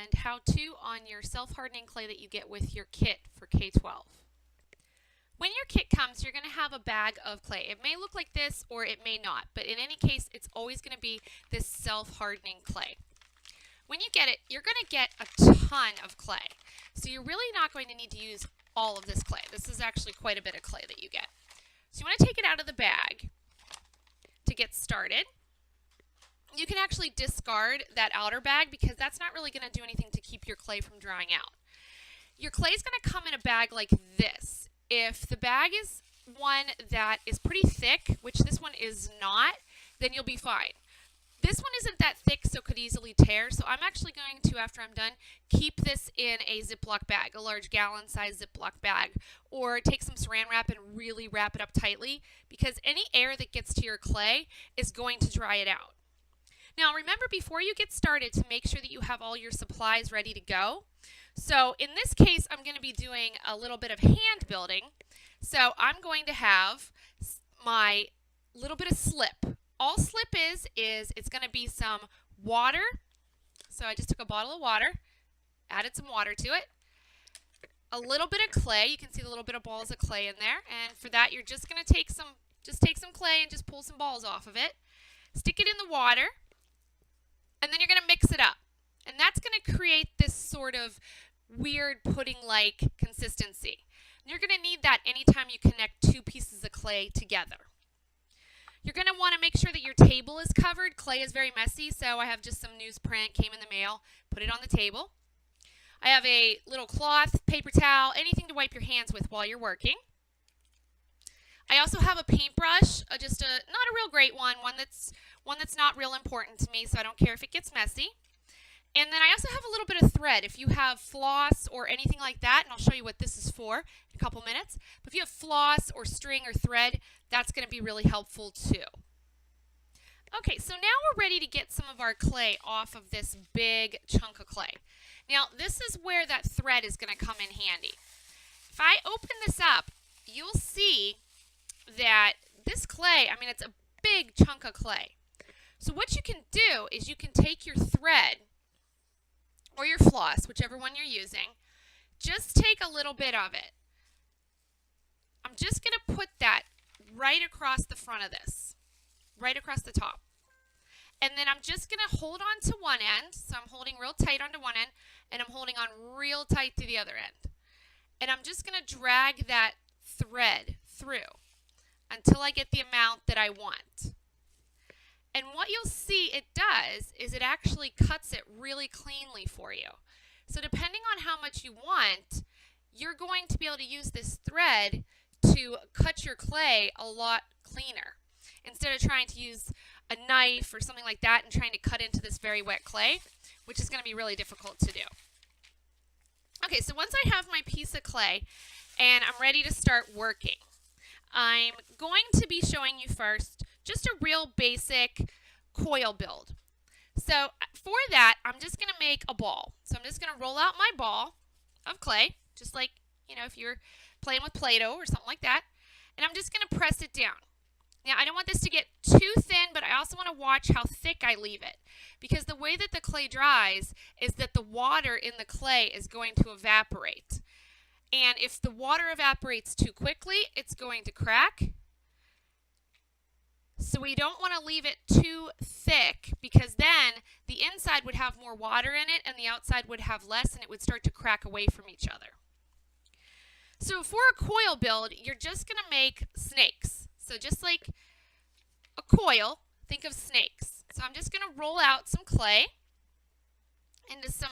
and how-to on your self-hardening clay that you get with your kit for K-12. When your kit comes, you're going to have a bag of clay. It may look like this or it may not, but in any case, it's always going to be this self-hardening clay. When you get it, you're going to get a ton of clay. So you're really not going to need to use all of this clay. This is actually quite a bit of clay that you get. So you want to take it out of the bag to get started. You can actually discard that outer bag because that's not really going to do anything to keep your clay from drying out. Your clay is going to come in a bag like this. If the bag is one that is pretty thick, which this one is not, then you'll be fine. This one isn't that thick, so it could easily tear, so I'm actually going to, after I'm done, keep this in a Ziploc bag, a large gallon-sized Ziploc bag, or take some saran wrap and really wrap it up tightly, because any air that gets to your clay is going to dry it out. Now remember, before you get started, to make sure that you have all your supplies ready to go. So in this case, I'm going to be doing a little bit of hand building. So I'm going to have my little bit of slip. All slip is it's going to be some water. So I just took a bottle of water, added some water to it. A little bit of clay. You can see the little bit of balls of clay in there. And for that, you're just going to take some clay and just pull some balls off of it. Stick it in the water. And then you're going to mix it up. And that's going to create this sort of weird pudding-like consistency. And you're going to need that anytime you connect two pieces of clay together. You're going to want to make sure that your table is covered. Clay is very messy, so I have just some newsprint, came in the mail, put it on the table. I have a little cloth, paper towel, anything to wipe your hands with while you're working. I also have a paintbrush, not a real great one that's not real important to me, so I don't care if it gets messy. And then I also have a little bit of thread. If you have floss or anything like that, and I'll show you what this is for in a couple minutes, but if you have floss or string or thread, that's going to be really helpful too. Okay, so now we're ready to get some of our clay off of this big chunk of clay. Now, this is where that thread is going to come in handy. If I open this up, you'll see that this clay, it's a big chunk of clay. So what you can do is you can take your thread or your floss, whichever one you're using, just take a little bit of it. I'm just going to put that right across the front of this, right across the top. And then I'm just going to hold on to one end, so I'm holding real tight onto one end, and I'm holding on real tight to the other end. And I'm just going to drag that thread through until I get the amount that I want. And what you'll see it does is it actually cuts it really cleanly for you. So depending on how much you want, you're going to be able to use this thread to cut your clay a lot cleaner. Instead of trying to use a knife or something like that and trying to cut into this very wet clay, which is going to be really difficult to do. Okay, so once I have my piece of clay and I'm ready to start working, I'm going to be showing you first just a real basic coil build. So for that, I'm just going to make a ball. So I'm just going to roll out my ball of clay, just like, if you're playing with Play-Doh or something like that. And I'm just going to press it down. Now, I don't want this to get too thin, but I also want to watch how thick I leave it. Because the way that the clay dries is that the water in the clay is going to evaporate. And if the water evaporates too quickly, it's going to crack. So we don't want to leave it too thick because then the inside would have more water in it and the outside would have less, and it would start to crack away from each other. So for a coil build, you're just going to make snakes. So just like a coil, think of snakes. So I'm just going to roll out some clay into some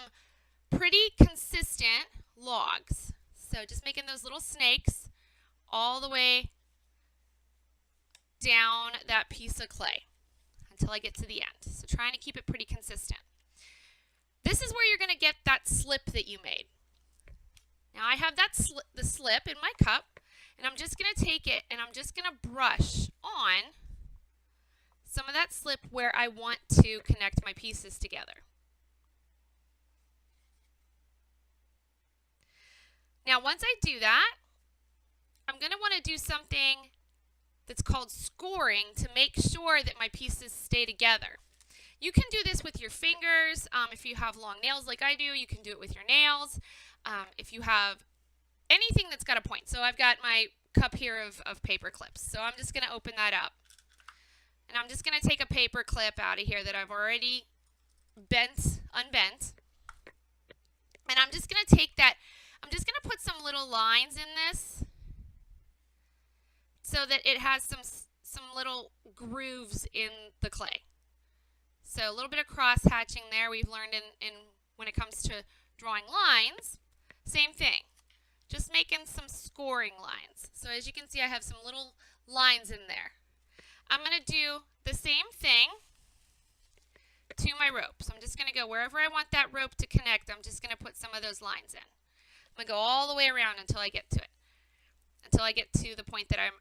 pretty consistent logs. So just making those little snakes all the way down that piece of clay until I get to the end. So trying to keep it pretty consistent. This is where you're going to get that slip that you made. Now I have the slip in my cup, and I'm just going to take it and I'm just going to brush on some of that slip where I want to connect my pieces together. Now once I do that, I'm going to want to do something that's called scoring to make sure that my pieces stay together. You can do this with your fingers. If you have long nails like I do, you can do it with your nails. If you have anything that's got a point. So I've got my cup here of paper clips. So I'm just going to open that up. And I'm just going to take a paper clip out of here that I've already unbent. And I'm just going to take that, I'm just going to put some little lines in this so that it has some little grooves in the clay. So a little bit of cross hatching there we've learned in when it comes to drawing lines. Same thing. Just making some scoring lines. So as you can see, I have some little lines in there. I'm going to do the same thing to my rope. So I'm just going to go wherever I want that rope to connect, I'm just going to put some of those lines in. I'm going to go all the way around until I get to it. Until I get to the point that I'm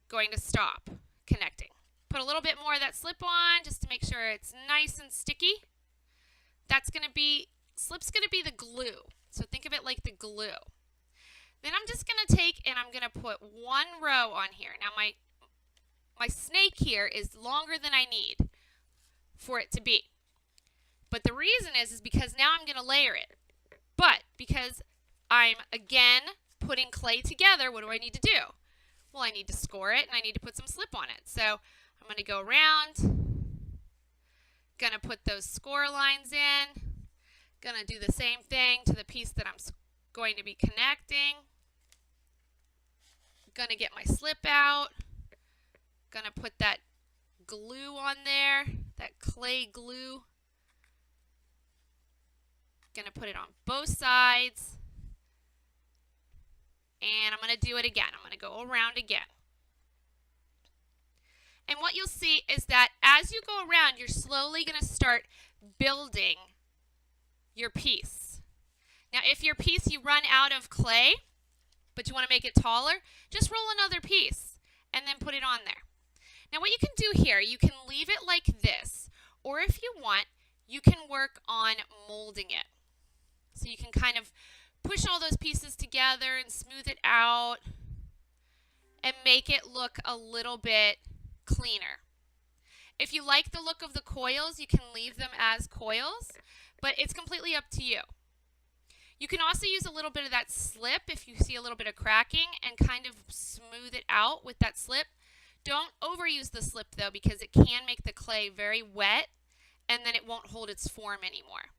going to stop connecting. Put a little bit more of that slip on just to make sure it's nice and sticky. Slip's going to be the glue. So think of it like the glue. Then I'm just going to take and I'm going to put one row on here. Now my snake here is longer than I need for it to be. But the reason is because now I'm going to layer it. But because I'm, again, putting clay together, what do I need to do? Well, I need to score it and I need to put some slip on it. So I'm going to go around, going to put those score lines in, going to do the same thing to the piece that I'm going to be connecting. Going to get my slip out, going to put that glue on there, that clay glue. Going to put it on both sides. And I'm going to do it again. I'm going to go around again. And what you'll see is that as you go around, you're slowly going to start building your piece. Now, if your piece you run out of clay, but you want to make it taller, just roll another piece and then put it on there. Now, what you can do here, you can leave it like this, or if you want, you can work on molding it. So you can kind of push all those pieces together and smooth it out and make it look a little bit cleaner. If you like the look of the coils, you can leave them as coils, but it's completely up to you. You can also use a little bit of that slip if you see a little bit of cracking and kind of smooth it out with that slip. Don't overuse the slip though, because it can make the clay very wet and then it won't hold its form anymore.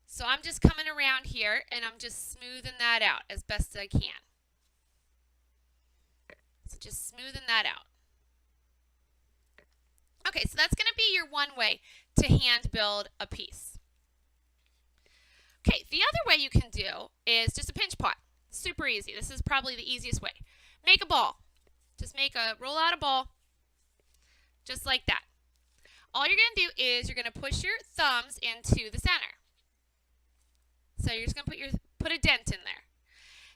So I'm just coming around here and I'm just smoothing that out as best I can. So just smoothing that out. Okay, so that's going to be your one way to hand build a piece. Okay, the other way you can do is just a pinch pot. Super easy. This is probably the easiest way. Make a ball. Just roll out a ball, just like that. All you're going to do is you're going to push your thumbs into the center. So you're just going to put a dent in there.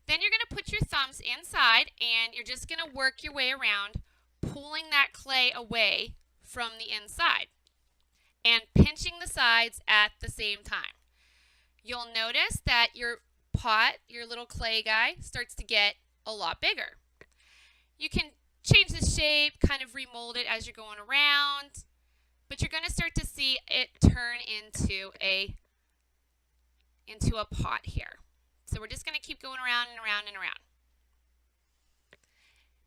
Then you're going to put your thumbs inside and you're just going to work your way around, pulling that clay away from the inside and pinching the sides at the same time. You'll notice that your pot, your little clay guy, starts to get a lot bigger. You can change the shape, kind of remold it as you're going around, but you're going to start to see it turn into a pot here. So we're just going to keep going around and around and around.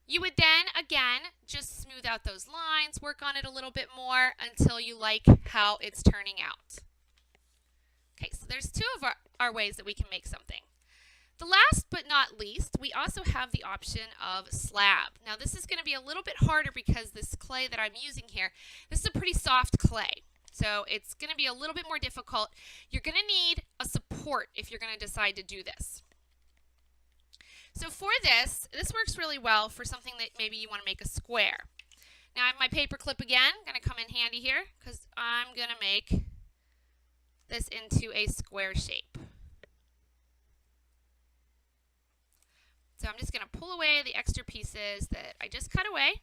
You would then, again, just smooth out those lines, work on it a little bit more until you like how it's turning out. Okay, so there's two of our ways that we can make something. The last but not least, we also have the option of slab. Now this is going to be a little bit harder because this clay that I'm using here, this is a pretty soft clay. So it's going to be a little bit more difficult. You're going to need a support if you're going to decide to do this. So for this works really well for something that maybe you want to make a square. Now I have my paper clip again, going to come in handy here because I'm going to make this into a square shape. So I'm just going to pull away the extra pieces that I just cut away.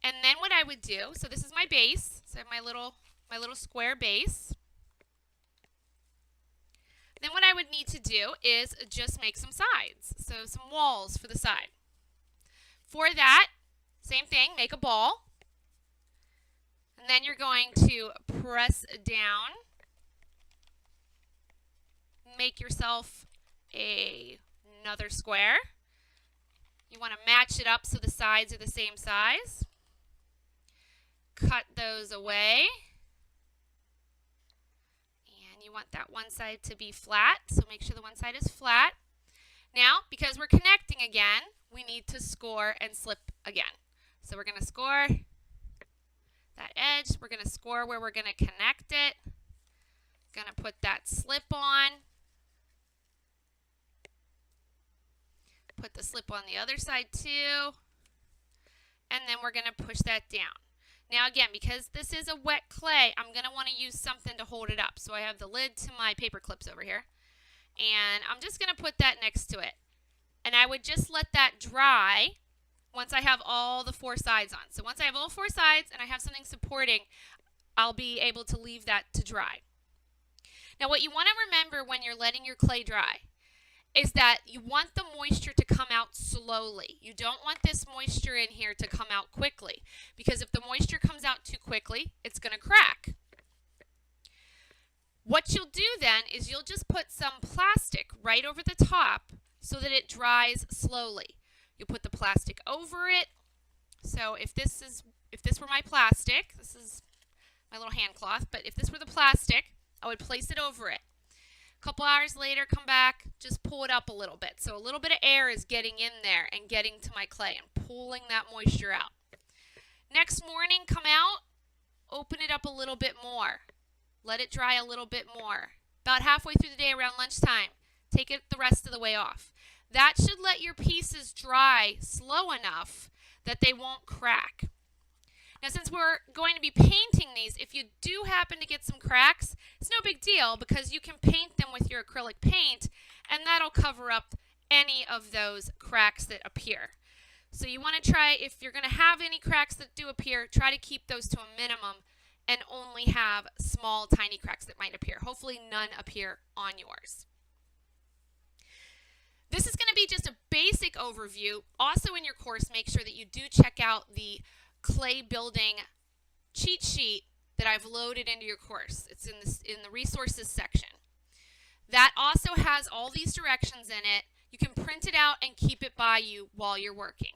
And then what I would do, so this is my base, so I have my little square base. Then what I would need to do is just make some sides, so some walls for the side. For that, same thing, make a ball. And then you're going to press down, make yourself another square. You want to match it up so the sides are the same size. Cut those away. And you want that one side to be flat, so make sure the one side is flat. Now, because we're connecting again, we need to score and slip again. So we're going to score that edge. We're going to score where we're going to connect it. Going to put that slip on. Put the slip on the other side too. And then we're going to push that down. Now again, because this is a wet clay, I'm going to want to use something to hold it up. So I have the lid to my paper clips over here. And I'm just going to put that next to it. And I would just let that dry once I have all the 4 sides on. So once I have all 4 sides and I have something supporting, I'll be able to leave that to dry. Now what you want to remember when you're letting your clay dry is that you want the moisture to come out slowly. You don't want this moisture in here to come out quickly, because if the moisture comes out too quickly, it's going to crack. What you'll do then is you'll just put some plastic right over the top so that it dries slowly. You'll put the plastic over it. So if this were my plastic, this is my little hand cloth, but if this were the plastic, I would place it over it. A couple hours later, come back, just pull it up a little bit. So a little bit of air is getting in there and getting to my clay and pulling that moisture out. Next morning, come out, open it up a little bit more. Let it dry a little bit more. About halfway through the day around lunchtime, take it the rest of the way off. That should let your pieces dry slow enough that they won't crack. Now since we're going to be painting these, if you do happen to get some cracks, it's no big deal because you can paint them with your acrylic paint and that'll cover up any of those cracks that appear. So you want to try, if you're going to have any cracks that do appear, try to keep those to a minimum and only have small, tiny cracks that might appear. Hopefully none appear on yours. This is going to be just a basic overview. Also in your course, make sure that you do check out the clay building cheat sheet that I've loaded into your course. It's in the resources section. That also has all these directions in it. You can print it out and keep it by you while you're working.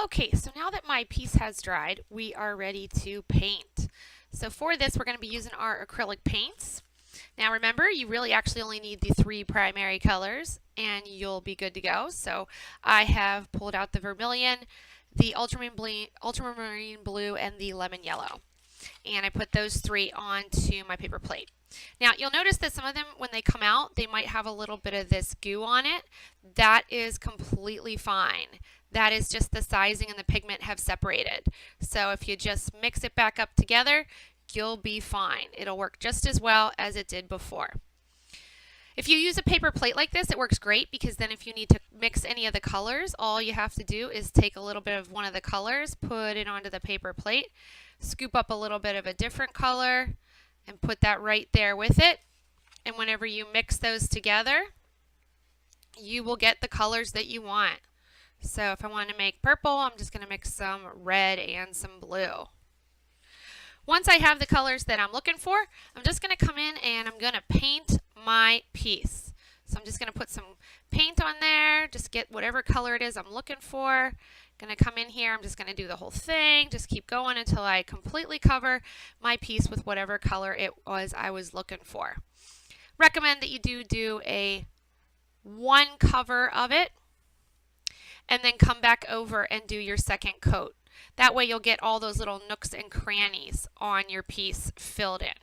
Okay, so now that my piece has dried, we are ready to paint. So for this, we're going to be using our acrylic paints. Now remember, you really actually only need the 3 primary colors and you'll be good to go. So I have pulled out the vermilion, the ultramarine blue, and the lemon yellow. And I put those 3 onto my paper plate. Now you'll notice that some of them, when they come out, they might have a little bit of this goo on it. That is completely fine. That is just the sizing and the pigment have separated. So if you just mix it back up together, you'll be fine. It'll work just as well as it did before. If you use a paper plate like this, it works great because then if you need to mix any of the colors, all you have to do is take a little bit of one of the colors, put it onto the paper plate, scoop up a little bit of a different color, and put that right there with it. And whenever you mix those together, you will get the colors that you want. So if I want to make purple, I'm just going to mix some red and some blue. Once I have the colors that I'm looking for, I'm just going to come in and I'm going to paint my piece. So I'm just going to put some paint on there, just get whatever color it is I'm looking for. Going to come in here, I'm just going to do the whole thing, just keep going until I completely cover my piece with whatever color it was I was looking for. Recommend that you do a one cover of it. and then come back over and do your second coat. That way you'll get all those little nooks and crannies on your piece filled in.